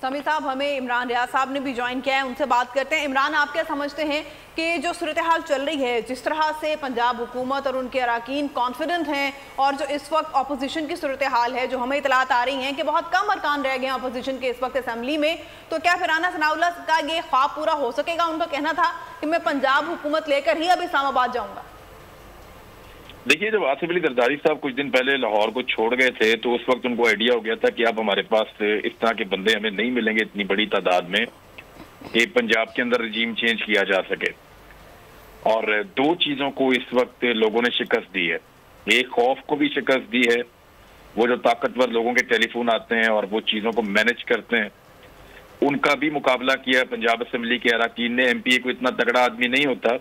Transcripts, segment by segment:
समी साहब, हमें इमरान रियाज साहब ने भी ज्वाइन किया है, उनसे बात करते हैं। इमरान, आप क्या समझते हैं कि जो सूरत हाल चल रही है, जिस तरह से पंजाब हुकूमत और उनके अरकान कॉन्फिडेंट हैं, और जो इस वक्त अपोजिशन की सूरत हाल है, जो हमें इतलात आ रही हैं कि बहुत कम अरकान रह गए हैं अपोजिशन के इस वक्त असेंबली में, तो क्या फिर राना सनाउल्लाह का ये ख्वाब पूरा हो सकेगा? उनका कहना था कि मैं पंजाब हुकूमत लेकर ही अब इस्लामाबाद जाऊँगा। देखिए, जब आसिफ अली जरदारी साहब कुछ दिन पहले लाहौर को छोड़ गए थे तो उस वक्त उनको आइडिया हो गया था कि अब हमारे पास इस तरह के बंदे हमें नहीं मिलेंगे इतनी बड़ी तादाद में कि पंजाब के अंदर रजीम चेंज किया जा सके। और दो चीजों को इस वक्त लोगों ने शिकस्त दी है। एक, खौफ को भी शिकस्त दी है। वो जो ताकतवर लोगों के टेलीफोन आते हैं और वो चीजों को मैनेज करते हैं, उनका भी मुकाबला किया पंजाब असेंबली के अरकान ने। एमपीए को इतना तगड़ा आदमी नहीं होता,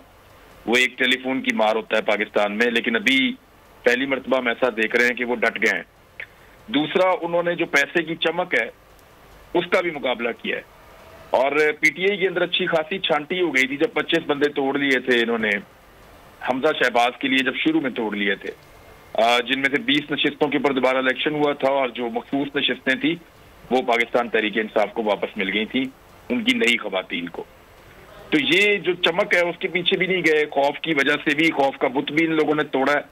वो एक टेलीफोन की मार होता है पाकिस्तान में, लेकिन अभी पहली मर्तबा हम ऐसा देख रहे हैं कि वो डट गए हैं। दूसरा, उन्होंने जो पैसे की चमक है उसका भी मुकाबला किया है। और पीटीआई के अंदर अच्छी खासी छांटी हो गई थी जब 25 बंदे तोड़ लिए थे इन्होंने हमजा शहबाज के लिए, जब शुरू में तोड़ लिए थे, जिनमें से 20 नशिस्तों के ऊपर दोबारा इलेक्शन हुआ था और जो मखसूस नशिस्तें थी वो पाकिस्तान तहरीक इंसाफ को वापस मिल गई थी, उनकी नई खवातीन को। तो ये जो चमक है उसके पीछे भी नहीं गए, खौफ की वजह से भी, खौफ का बुत भी इन लोगों ने तोड़ा है।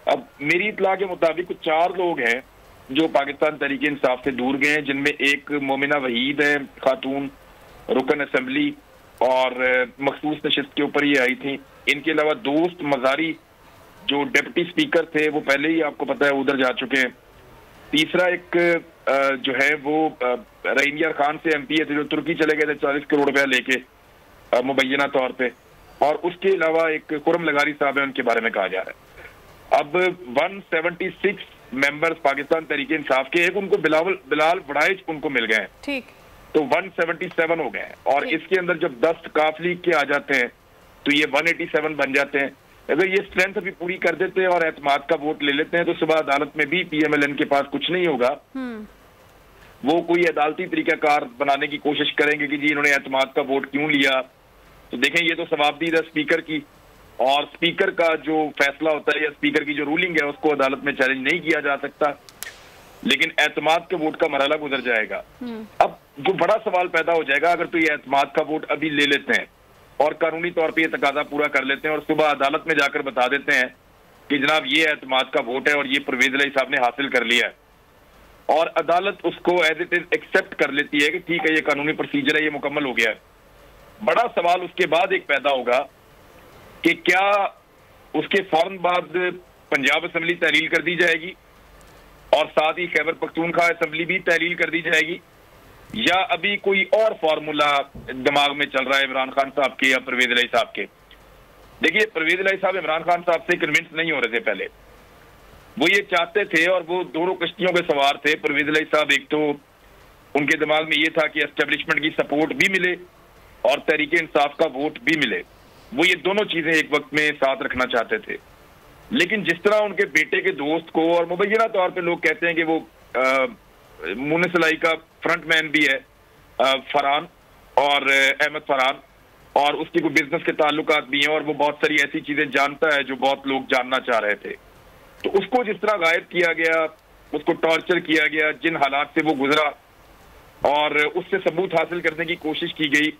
अब मेरी इतला के मुताबिक कुछ 4 लोग हैं जो पाकिस्तान तहरीक इंसाफ से दूर गए हैं, जिनमें एक मोमिना वहीद है, खातून, रुकन असेंबली और मखसूस नशिस्त के ऊपर ही आई थी। इनके अलावा दोस्त मजारी जो डिप्टी स्पीकर थे वो पहले ही आपको पता है उधर जा चुके हैं। तीसरा एक जो है वो रहीम यार खान से एमपीए थे जो तुर्की चले गए थे 40 करोड़ रुपया लेके मुबैना तौर पे, और उसके अलावा एक खुरम लगारी साहब है, उनके बारे में कहा जा रहा है। अब 176 मेंबर्स पाकिस्तान तहरीक इंसाफ के, एक उनको बिलाल बड़ाइच उनको मिल गए हैं, ठीक, तो 177 हो गए हैं। और इसके अंदर जब 10 काफ लीग के आ जाते हैं तो ये 187 बन जाते हैं। अगर ये स्ट्रेंथ अभी पूरी कर देते हैं और एतमाद का वोट ले लेते हैं तो सुबह अदालत में भी पीएमएलएन के पास कुछ नहीं होगा। वो कोई अदालती तरीकाकार बनाने की कोशिश करेंगे कि जी इन्होंने एतमाद का वोट क्यों लिया। तो देखें, ये तो सवाबदीद है स्पीकर की, और स्पीकर का जो फैसला होता है या स्पीकर की जो रूलिंग है उसको अदालत में चैलेंज नहीं किया जा सकता, लेकिन एतमाद के वोट का मरहला गुजर जाएगा। अब जो बड़ा सवाल पैदा हो जाएगा, अगर तो ये एतमाद का वोट अभी ले लेते हैं और कानूनी तौर पर यह तकाजा पूरा कर लेते हैं और सुबह अदालत में जाकर बता देते हैं कि जनाब ये एतमाद का वोट है और ये परवेज इलाही साहब ने हासिल कर लिया है, और अदालत उसको एज इट इज एक्सेप्ट कर लेती है कि ठीक है ये कानूनी प्रोसीजर है, ये मुकम्मल हो गया है, बड़ा सवाल उसके बाद एक पैदा होगा कि क्या उसके फौरन बाद पंजाब असेंबली तहलील कर दी जाएगी और साथ ही खैबर पख्तूनख्वा असेंबली भी तहलील कर दी जाएगी, या अभी कोई और फार्मूला दिमाग में चल रहा है इमरान खान साहब के या परवेज इलाही साहब के। देखिए, परवेज इलाही साहब इमरान खान साहब से कन्विंस नहीं हो रहे थे पहले, वो ये चाहते थे और वो दोनों कश्तियों के सवार थे। परवेज इलाही साहब, एक तो उनके दिमाग में ये था कि एस्टेब्लिशमेंट की सपोर्ट भी मिले और तहरीक इंसाफ का वोट भी मिले, वो ये दोनों चीजें एक वक्त में साथ रखना चाहते थे। लेकिन जिस तरह उनके बेटे के दोस्त को, और मुबैना तौर पे लोग कहते हैं कि वो मुनसलाई का फ्रंट मैन भी है, फरहान और अहमद फरहान, और उसके कोई बिजनेस के ताल्लुकात भी हैं और वो बहुत सारी ऐसी चीजें जानता है जो बहुत लोग जानना चाह रहे थे। तो उसको जिस तरह गायब किया गया, उसको टॉर्चर किया गया, जिन हालात से वो गुजरा और उससे सबूत हासिल करने की कोशिश की गई,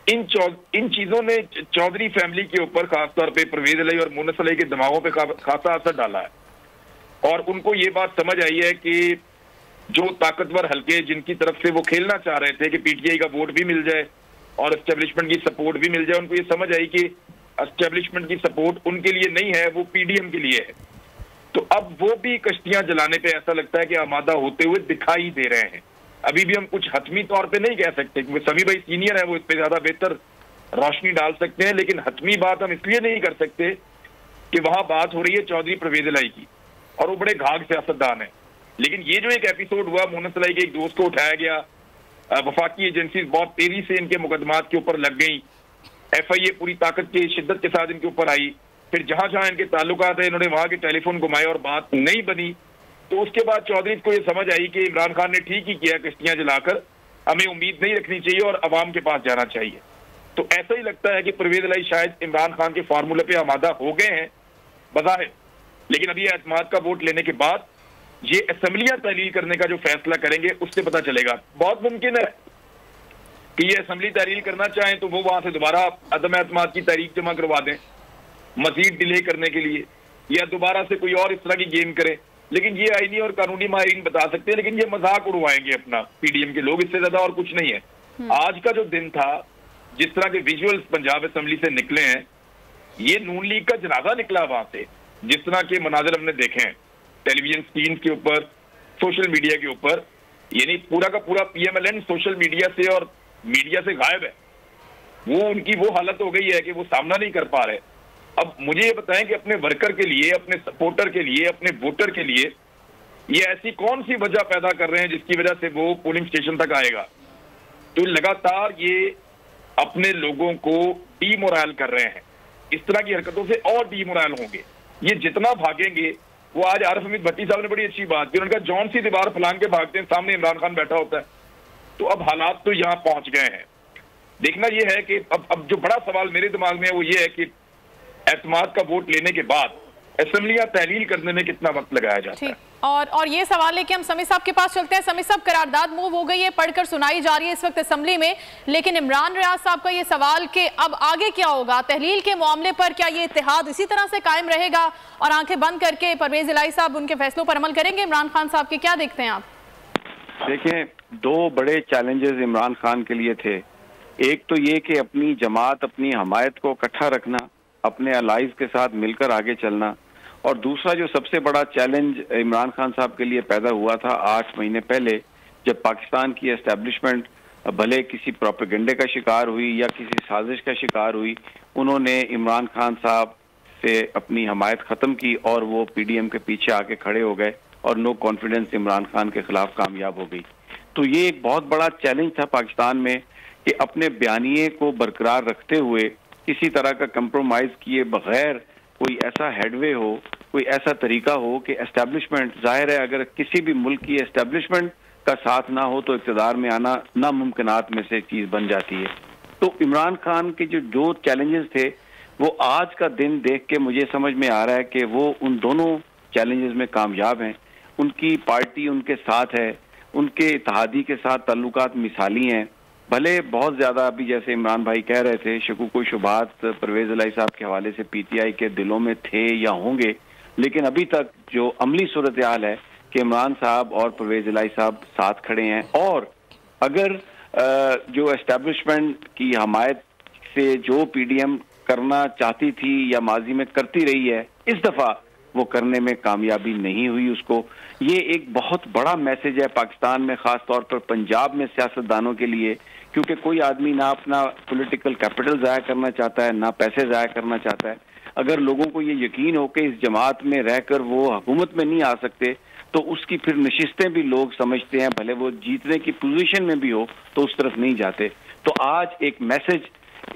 इन चीजों ने चौधरी फैमिली के ऊपर खासतौर पे परवेज इलाही और मुनस इलाही के दिमागों पे खासा असर डाला है। और उनको ये बात समझ आई है कि जो ताकतवर हल्के जिनकी तरफ से वो खेलना चाह रहे थे कि पीटीआई का वोट भी मिल जाए और एस्टेब्लिशमेंट की सपोर्ट भी मिल जाए, उनको ये समझ आई कि एस्टेब्लिशमेंट की सपोर्ट उनके लिए नहीं है, वो पीडीएम के लिए है। तो अब वो भी कश्तियां जलाने पे ऐसा लगता है कि आमादा होते हुए दिखाई दे रहे हैं। अभी भी हम कुछ हतमी तौर पे नहीं कह सकते क्योंकि सभी भाई सीनियर है, वो इस पे ज्यादा बेहतर रोशनी डाल सकते हैं, लेकिन हतमी बात हम इसलिए नहीं कर सकते कि वहां बात हो रही है चौधरी परवेज इलाही की और वो बड़े घाघ सियासतदान है। लेकिन ये जो एक एपिसोड हुआ, मुनस इलाही के एक दोस्त को उठाया गया, वफाकी एजेंसी बहुत तेजी से इनके मुकदमात के ऊपर लग गई, एफआईए पूरी ताकत की शिद्दत के साथ इनके ऊपर आई, फिर जहां जहां इनके ताल्लुकात है इन्होंने वहां के टेलीफोन घुमाए और बात नहीं बनी। तो उसके बाद चौधरी को ये समझ आई कि इमरान खान ने ठीक ही किया कश्तियां जलाकर, हमें उम्मीद नहीं रखनी चाहिए और अवाम के पास जाना चाहिए। तो ऐसा ही लगता है कि परवेज इलाही शायद इमरान खान के फार्मूले पे आमादा हो गए हैं बज़ाहिर, लेकिन अभी एतमाद का वोट लेने के बाद ये असेंबलियां तहलील करने का जो फैसला करेंगे उससे पता चलेगा। बहुत मुमकिन है कि ये असम्बली तहरील करना चाहें तो वो वहां से दोबारा अदम एतमाद की तहरीक जमा करवा दें मजीद डिले करने के लिए, या दोबारा से कोई और इस तरह की गेम करें। लेकिन ये आईनी और कानूनी माहिरीन बता सकते हैं, लेकिन ये मजाक उड़वाएंगे अपना पीडीएम के लोग, इससे ज्यादा और कुछ नहीं है। आज का जो दिन था, जिस तरह के विजुअल्स पंजाब असेंबली से निकले हैं, ये नून लीग का जनाजा निकला वहां से। जिस तरह के मनाजर हमने देखे हैं टेलीविजन स्क्रीन के ऊपर, सोशल मीडिया के ऊपर, यानी पूरा का पूरा पीएमएलएन सोशल मीडिया से और मीडिया से गायब है। वो उनकी वो हालत हो गई है कि वो सामना नहीं कर पा रहे। अब मुझे ये बताएं कि अपने वर्कर के लिए, अपने सपोर्टर के लिए, अपने वोटर के लिए ये ऐसी कौन सी वजह पैदा कर रहे हैं जिसकी वजह से वो पोलिंग स्टेशन तक आएगा। तो लगातार ये अपने लोगों को डीमोरल कर रहे हैं। इस तरह की हरकतों से और डीमोरल होंगे। ये जितना भागेंगे, वो आज आरिफ हमीद भट्टी साहब ने बड़ी अच्छी बात की, उनका जौन सी दीवार फलांग के भागते हैं, सामने इमरान खान बैठा होता है। तो अब हालात तो यहाँ पहुंच गए हैं। देखना यह है कि अब जो बड़ा सवाल मेरे दिमाग में है वो ये है कि एतमाद का वोट लेने के बाद असेंबलियां तहलील करने में कितना वक्त लगाया जाता है। और ये सवाल है कि हम समीर साहब के पास चलते हैं। समीर साहब, करारदाद मूव हो गई है, पढ़कर सुनाई जा रही है इस वक्त असेंबली में, लेकिन इमरान रियाज साहब का ये सवाल कि अब आगे क्या होगा तहलील के मामले पर, क्या ये इत्तेहाद इसी तरह से कायम रहेगा और आंखें बंद करके परवेज इलाही साहब उनके फैसलों पर अमल करेंगे इमरान खान साहब के? क्या देखते हैं आप? देखें, दो बड़े चैलेंजेस इमरान खान के लिए थे। एक तो ये कि अपनी जमात, अपनी हमायत को इकट्ठा रखना, अपने अलाइज के साथ मिलकर आगे चलना, और दूसरा जो सबसे बड़ा चैलेंज इमरान खान साहब के लिए पैदा हुआ था 8 महीने पहले, जब पाकिस्तान की एस्टेब्लिशमेंट भले किसी प्रोपेगेंडे का शिकार हुई या किसी साजिश का शिकार हुई, उन्होंने इमरान खान साहब से अपनी हमायत ख़त्म की और वो पीडीएम के पीछे आके खड़े हो गए और नो कॉन्फिडेंस इमरान खान के खिलाफ कामयाब हो गई। तो ये एक बहुत बड़ा चैलेंज था पाकिस्तान में कि अपने बयानिए को बरकरार रखते हुए किसी तरह का कंप्रोमाइज किए बगैर कोई ऐसा हेडवे हो, कोई ऐसा तरीका हो कि एस्टेब्लिशमेंट, जाहिर है अगर किसी भी मुल्क की एस्टेब्लिशमेंट का साथ ना हो तो इक़्तिदार में आना नामुमकिनात में से चीज़ बन जाती है। तो इमरान खान के जो दो चैलेंजेस थे, वो आज का दिन देख के मुझे समझ में आ रहा है कि वो उन दोनों चैलेंजेस में कामयाब हैं। उनकी पार्टी उनके साथ है, उनके इत्तेहादी के साथ ताल्लुकात मिसाली हैं। भले बहुत ज़्यादा अभी जैसे इमरान भाई कह रहे थे शकूक शुबहात परवेज इलाही साहब के हवाले से पीटीआई के दिलों में थे या होंगे, लेकिन अभी तक जो अमली सूरत हाल है कि इमरान साहब और परवेज इलाही साहब साथ खड़े हैं। और अगर जो एस्टेब्लिशमेंट की हमायत से जो पीडीएम करना चाहती थी या माजी में करती रही है, इस दफ़ा वो करने में कामयाबी नहीं हुई उसको। ये एक बहुत बड़ा मैसेज है पाकिस्तान में, ख़ास तौर पर पंजाब में सियासतदानों के लिए, क्योंकि कोई आदमी ना अपना पॉलिटिकल कैपिटल ज़ाया करना चाहता है, ना पैसे ज़ाया करना चाहता है। अगर लोगों को ये यकीन हो कि इस जमात में रहकर वो हुकूमत में नहीं आ सकते, तो उसकी फिर नशिस्तें भी लोग समझते हैं, भले वो जीतने की पोजीशन में भी हो तो उस तरफ नहीं जाते। तो आज एक मैसेज,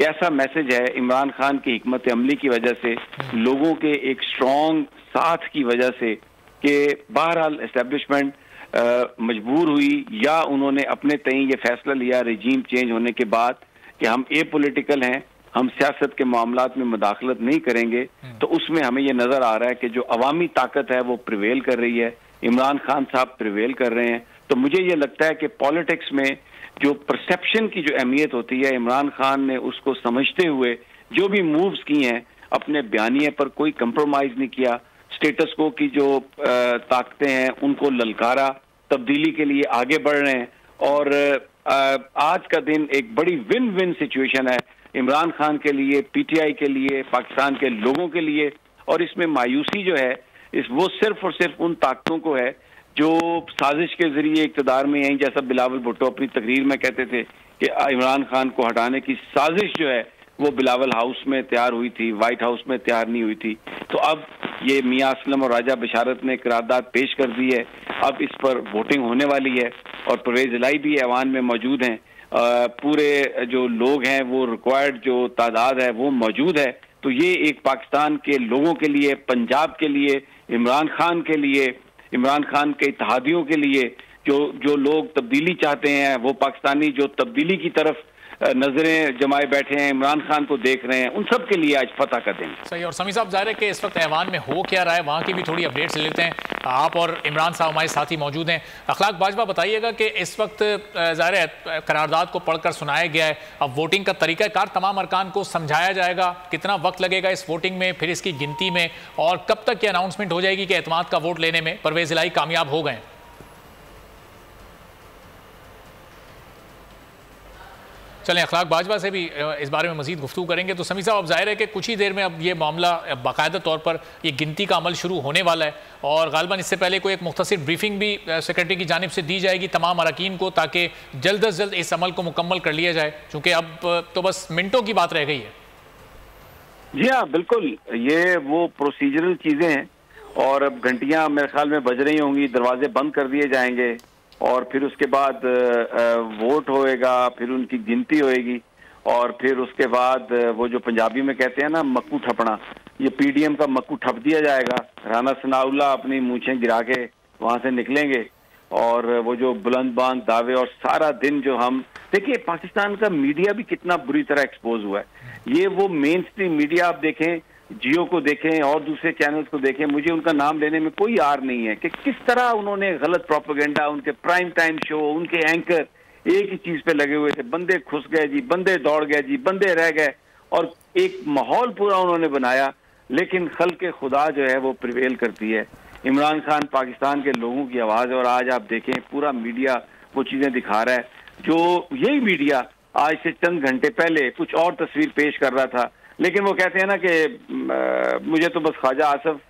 ऐसा मैसेज है इमरान खान की हिकमत अमली की वजह से, लोगों के एक स्ट्रॉन्ग साथ की वजह से, कि बहरहाल एस्टेब्लिशमेंट मजबूर हुई या उन्होंने अपने तय ये फैसला लिया रजीम चेंज होने के बाद कि हम ए पॉलिटिकल हैं, हम सियासत के मामलात में मुदाखलत नहीं करेंगे। तो उसमें हमें ये नज़र आ रहा है कि जो अवामी ताकत है वो प्रिवेल कर रही है, इमरान खान साहब प्रिवेल कर रहे हैं। तो मुझे ये लगता है कि पॉलिटिक्स में जो परसेप्शन की जो अहमियत होती है, इमरान खान ने उसको समझते हुए जो भी मूव्स किए हैं, अपने बयानिए पर कोई कंप्रोमाइज़ नहीं किया, स्टेटस को की जो ताकतें हैं उनको ललकारा, तब्दीली के लिए आगे बढ़ रहे हैं। और आज का दिन एक बड़ी विन विन सिचुएशन है इमरान खान के लिए, पीटीआई के लिए, पाकिस्तान के लोगों के लिए। और इसमें मायूसी जो है वो सिर्फ और सिर्फ उन ताकतों को है जो साजिश के जरिए इक़्तिदार में आई, जैसा बिलावल भुट्टो अपनी तकरीर में कहते थे कि इमरान खान को हटाने की साजिश जो है वो बिलावल हाउस में तैयार हुई थी, वाइट हाउस में तैयार नहीं हुई थी। तो अब ये मियां असलम और राजा बशारत ने करारदाद पेश कर दी है, अब इस पर वोटिंग होने वाली है और परवेज इलाही भी ऐवान में मौजूद हैं। पूरे जो लोग हैं वो रिक्वायर्ड जो तादाद है वो मौजूद है। तो ये एक पाकिस्तान के लोगों के लिए, पंजाब के लिए, इमरान खान के लिए, इमरान खान के इत्तेहादियों के लिए, जो लोग तब्दीली चाहते हैं, वो पाकिस्तानी जो तब्दीली की तरफ नजरें जमाए बैठे हैं, इमरान खान को देख रहे हैं, उन सब के लिए आज फतह का दिन। सही। और समी साहब, जाहिर है कि इस वक्त ऐवान में हो क्या रहा है, वहाँ की भी थोड़ी अपडेट्स ले लेते हैं। आप और इमरान साहब हमारे साथ ही मौजूद हैं। अखलाक बाजवा, बताइएगा कि इस वक्त जाहिर है करारदाद को पढ़कर सुनाया गया है, अब वोटिंग का तरीकाकार तमाम अरकान को समझाया जाएगा, कितना वक्त लगेगा इस वोटिंग में, फिर इसकी गिनती में, और कब तक ये अनाउंसमेंट हो जाएगी कि एतमाद का वोट लेने में परवेज इलाही कामयाब हो गए? चलें, अखलाक बाजवा से भी इस बारे में मजीद गुफ्तगू करेंगे। तो समी साहब, अब जाहिर है कि कुछ ही देर में अब ये मामला बाकायदा तौर पर ये गिनती का अमल शुरू होने वाला है, और गालिबन इससे पहले कोई एक मुख्तसर ब्रीफिंग भी सेक्रेटरी की जानिब से दी जाएगी तमाम अरकान को, ताकि जल्द अज जल्द इस अमल को मुकम्मल कर लिया जाए, चूँकि अब तो बस मिनटों की बात रह गई है। जी हाँ, बिल्कुल, ये वो प्रोसीजरल चीज़ें हैं, और अब घंटियाँ मेरे ख्याल में बज रही होंगी, दरवाजे बंद कर दिए जाएंगे, और फिर उसके बाद वोट होएगा, फिर उनकी गिनती होएगी, और फिर उसके बाद वो जो पंजाबी में कहते हैं ना मक्कू ठपना, ये पीडीएम का मक्कू ठप दिया जाएगा। राना सनाउल्लाह अपनी मूछें गिरा के वहाँ से निकलेंगे, और वो जो बुलंद बांध दावे, और सारा दिन जो हम देखिए, पाकिस्तान का मीडिया भी कितना बुरी तरह एक्सपोज हुआ है। ये वो मेन स्ट्रीम मीडिया आप देखें, जियो को देखें और दूसरे चैनल्स को देखें, मुझे उनका नाम लेने में कोई आर नहीं है कि किस तरह उन्होंने गलत प्रोपेगेंडा, उनके प्राइम टाइम शो, उनके एंकर एक ही चीज पे लगे हुए थे, बंदे घुस गए जी, बंदे दौड़ गए जी, बंदे रह गए, और एक माहौल पूरा उन्होंने बनाया। लेकिन खल्क़े खुदा जो है वो प्रिवेल करती है। इमरान खान पाकिस्तान के लोगों की आवाज़, और आज आप देखें पूरा मीडिया वो चीज़ें दिखा रहा है, जो यही मीडिया आज से चंद घंटे पहले कुछ और तस्वीर पेश कर रहा था। लेकिन वो कहते हैं ना कि मुझे तो बस ख्वाजा आसफ,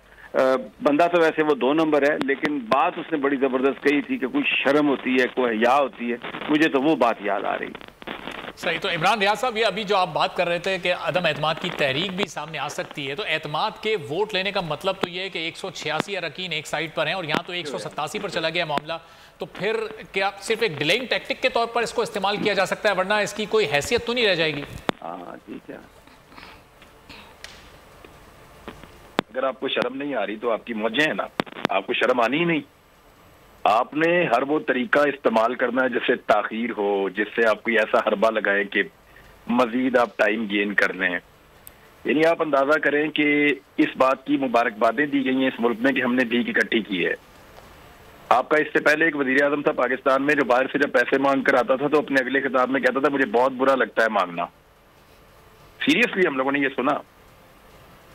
बंदा तो वैसे वो 2 नंबर है, लेकिन बात उसने बड़ी ज़बरदस्त कही थी कि कोई शर्म होती है, कोई हया होती है। मुझे तो वो बात याद आ रही। सही। तो इमरान रियाज साहब, ये अभी जो आप बात कर रहे थे कि अदम एतमाद की तहरीक भी सामने आ सकती है, तो एतमाद के वोट लेने का मतलब तो ये है कि 186 अरकान एक साइड पर हैं, और यहाँ तो 187 पर चला गया मामला। तो फिर क्या सिर्फ एक डिलेइंग टैक्टिक के तौर पर इसको इस्तेमाल किया जा सकता है, वरना इसकी कोई हैसियत तो नहीं रह जाएगी? हाँ ठीक है। अगर आपको शर्म नहीं आ रही तो आपकी मौजें हैं ना, आपको शर्म आनी ही नहीं। आपने हर वो तरीका इस्तेमाल करना है जिससे ताखीर हो, जिससे आप कोई ऐसा हरबा लगाएं कि मजीद आप टाइम गेन कर लें। यानी आप अंदाजा करें कि इस बात की मुबारकबादें दी गई हैं इस मुल्क में कि हमने भीख इकट्ठी की है। आपका इससे पहले एक वजीर आजम था पाकिस्तान में, जो बाहर से जब पैसे मांग कर आता था तो अपने अगले खिताब में कहता था मुझे बहुत बुरा लगता है मांगना। सीरियसली हम लोगों ने ये सुना।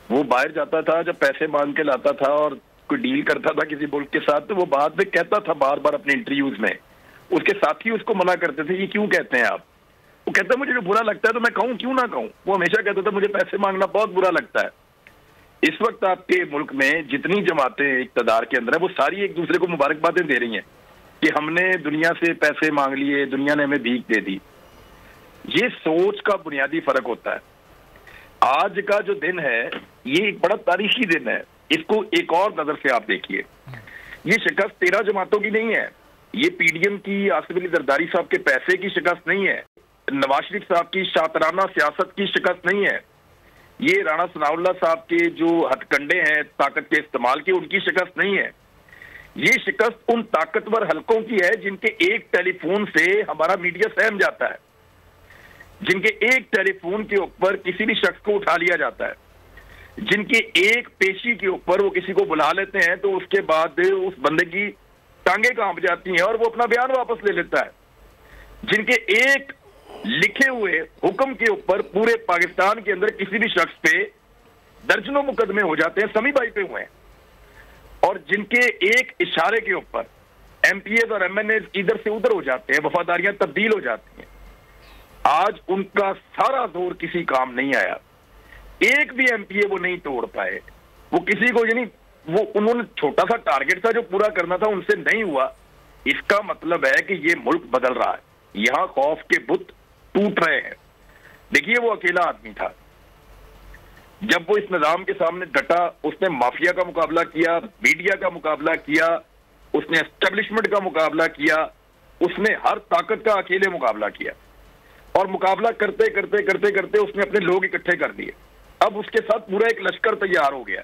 वो बाहर जाता था, जब पैसे मांग के लाता था और कोई डील करता था किसी मुल्क के साथ, तो वो बाद में कहता था बार बार अपने इंटरव्यूज में, उसके साथी उसको मना करते थे, ये क्यों कहते हैं आप? वो कहता मुझे जो बुरा लगता है तो मैं कहूँ क्यों ना कहूँ। वो हमेशा कहता था मुझे पैसे मांगना बहुत बुरा लगता है। इस वक्त आपके मुल्क में जितनी जमातें इक़्तिदार के अंदर है, वो सारी एक दूसरे को मुबारकबादें दे रही हैं कि हमने दुनिया से पैसे मांग लिए, दुनिया ने हमें भीख दे दी। ये सोच का बुनियादी फर्क होता है। आज का जो दिन है ये एक बड़ा तारीखी दिन है, इसको एक और नजर से आप देखिए। ये शिकस्त 13 जमातों की नहीं है, ये पीडीएम की, आसिफ अली जरदारी साहब के पैसे की शिकस्त नहीं है, नवाज शरीफ साहब की शातराना सियासत की शिकस्त नहीं है, ये राणा सनाउल्लाह साहब के जो हथकंडे हैं ताकत के इस्तेमाल के, उनकी शिकस्त नहीं है। ये शिकस्त उन ताकतवर हलकों की है जिनके एक टेलीफोन से हमारा मीडिया सहम जाता है, जिनके एक टेलीफोन के ऊपर किसी भी शख्स को उठा लिया जाता है, जिनके एक पेशी के ऊपर वो किसी को बुला लेते हैं तो उसके बाद उस बंदे की टांगे कांप जाती हैं और वो अपना बयान वापस ले लेता है, जिनके एक लिखे हुए हुक्म के ऊपर पूरे पाकिस्तान के अंदर किसी भी शख्स पे दर्जनों मुकदमे हो जाते हैं, समी भाई पे हुए हैं, और जिनके एक इशारे के ऊपर एमपीएस और एमएनए इधर से उधर हो जाते हैं, वफादारियां तब्दील हो जाती हैं। आज उनका सारा जोर किसी काम नहीं आया, एक भी एमपीए वो नहीं तोड़ पाए, वो किसी को, यानी वो उन्होंने छोटा सा टारगेट था जो पूरा करना था, उनसे नहीं हुआ। इसका मतलब है कि ये मुल्क बदल रहा है, यहां खौफ के बुत टूट रहे हैं। देखिए वो अकेला आदमी था, जब वो इस निजाम के सामने डटा, उसने माफिया का मुकाबला किया, मीडिया का मुकाबला किया, उसने एस्टेब्लिशमेंट का मुकाबला किया, उसने हर ताकत का अकेले मुकाबला किया, और मुकाबला करते करते करते करते उसने अपने लोग इकट्ठे कर दिए। अब उसके साथ पूरा एक लश्कर तैयार हो गया।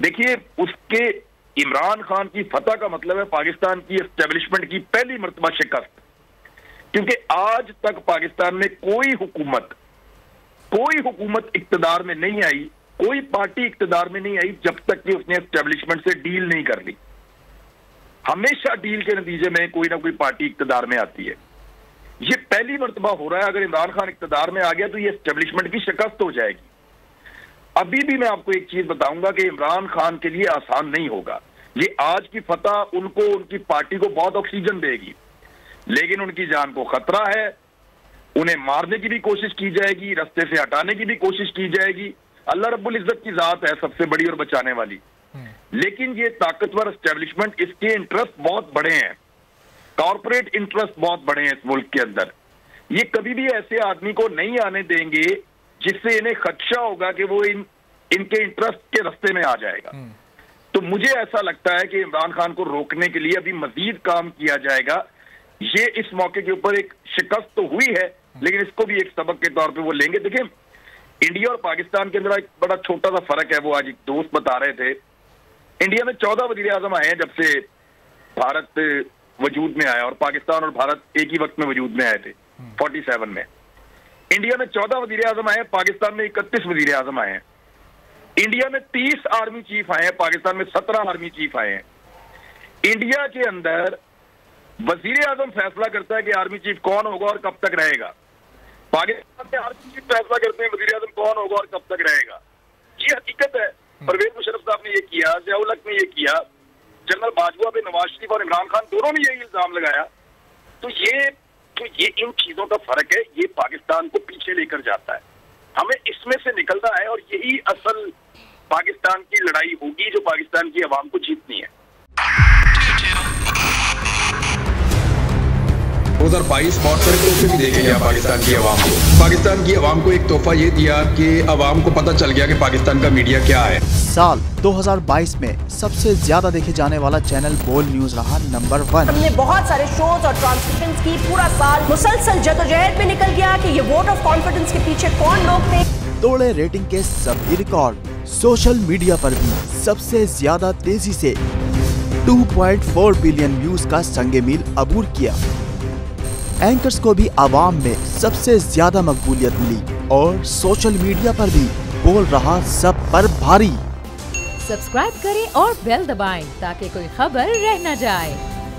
देखिए उसके इमरान खान की फतह का मतलब है पाकिस्तान की एस्टेब्लिशमेंट की पहली मर्तबा शिकस्त। क्योंकि आज तक पाकिस्तान में कोई हुकूमत इक्तदार में नहीं आई, कोई पार्टी इक्तदार में नहीं आई जब तक कि उसने एस्टेब्लिशमेंट से डील नहीं कर ली। हमेशा डील के नतीजे में कोई ना कोई पार्टी इक्तदार में आती है। ये पहली मर्तबा हो रहा है। अगर इमरान खान इक्तदार में आ गया तो ये एस्टेब्लिशमेंट की शिकस्त हो जाएगी। अभी भी मैं आपको एक चीज बताऊंगा कि इमरान खान के लिए आसान नहीं होगा। ये आज की फतह उनको, उनकी पार्टी को बहुत ऑक्सीजन देगी, लेकिन उनकी जान को खतरा है। उन्हें मारने की भी कोशिश की जाएगी, रास्ते से हटाने की भी कोशिश की जाएगी। अल्लाह रब्बुल इज्जत की जात है सबसे बड़ी और बचाने वाली, लेकिन ये ताकतवर एस्टेब्लिशमेंट, इसके इंटरेस्ट बहुत बड़े हैं, कॉर्पोरेट इंटरेस्ट बहुत बड़े हैं इस मुल्क के अंदर। ये कभी भी ऐसे आदमी को नहीं आने देंगे जिससे इन्हें खदशा होगा कि वो इनके इंटरेस्ट के रास्ते में आ जाएगा। तो मुझे ऐसा लगता है कि इमरान खान को रोकने के लिए अभी मजीद काम किया जाएगा। ये इस मौके के ऊपर एक शिकस्त तो हुई है, लेकिन इसको भी एक सबक के तौर पे वो लेंगे। देखिए, इंडिया और पाकिस्तान के अंदर एक बड़ा छोटा सा फर्क है। वो आज एक दोस्त बता रहे थे, इंडिया में 14 वज़ीर आज़म आए हैं जब से भारत वजूद में आया, और पाकिस्तान और भारत एक ही वक्त में वजूद में आए थे 47 में। इंडिया में 14 वज़ीर आज़म आए हैं, पाकिस्तान में 31 वज़ीर आज़म आए हैं। इंडिया में 30 आर्मी चीफ आए हैं, पाकिस्तान में 17 आर्मी चीफ आए हैं। इंडिया के अंदर वजीर आजम फैसला करता है कि आर्मी चीफ कौन होगा और कब तक रहेगा। पाकिस्तान में आर्मी चीफ फैसला करते हैं वजीर आजम कौन होगा और कब तक रहेगा। ये हकीकत है। परवेज मुशर्रफ साहब ने ये किया, ज़ियाउल हक ने ये किया, जनरल बाजवा पे नवाज शरीफ और इमरान खान दोनों ने यही इल्जाम लगाया। तो ये इन चीजों का फर्क है। ये पाकिस्तान को पीछे लेकर जाता है। हमें इसमें से निकलना है, और यही असल पाकिस्तान की लड़ाई होगी जो पाकिस्तान की आवाम को जीतनी है। 2022 बहुत सारे तोहफे भी देखे गया पाकिस्तान की आवाम को। पाकिस्तान की आवाम को एक तोहफा ये दिया कि आवाम को पता चल गया कि पाकिस्तान का मीडिया क्या है। साल 2022 में सबसे ज्यादा देखे जाने वाला चैनल बोल न्यूज रहा नंबर 1। हमने बहुत सारे शोज और ट्रांसमिशंस की, पूरा साल मुसलसल जदोजहद में निकल गया कि ये वोट ऑफ कॉन्फिडेंस के पीछे कौन लोग थे। तोड़े रेटिंग के सभी रिकॉर्ड। सोशल मीडिया पर भी सबसे ज्यादा तेजी से 2.4 बिलियन व्यूज का संगे मील अबूर किया। एंकर्स को भी आवाम में सबसे ज्यादा मकबूलियत मिली, और सोशल मीडिया पर भी बोल रहा सब पर भारी। सब्सक्राइब करें और बेल दबाएं ताकि कोई खबर रह न जाए।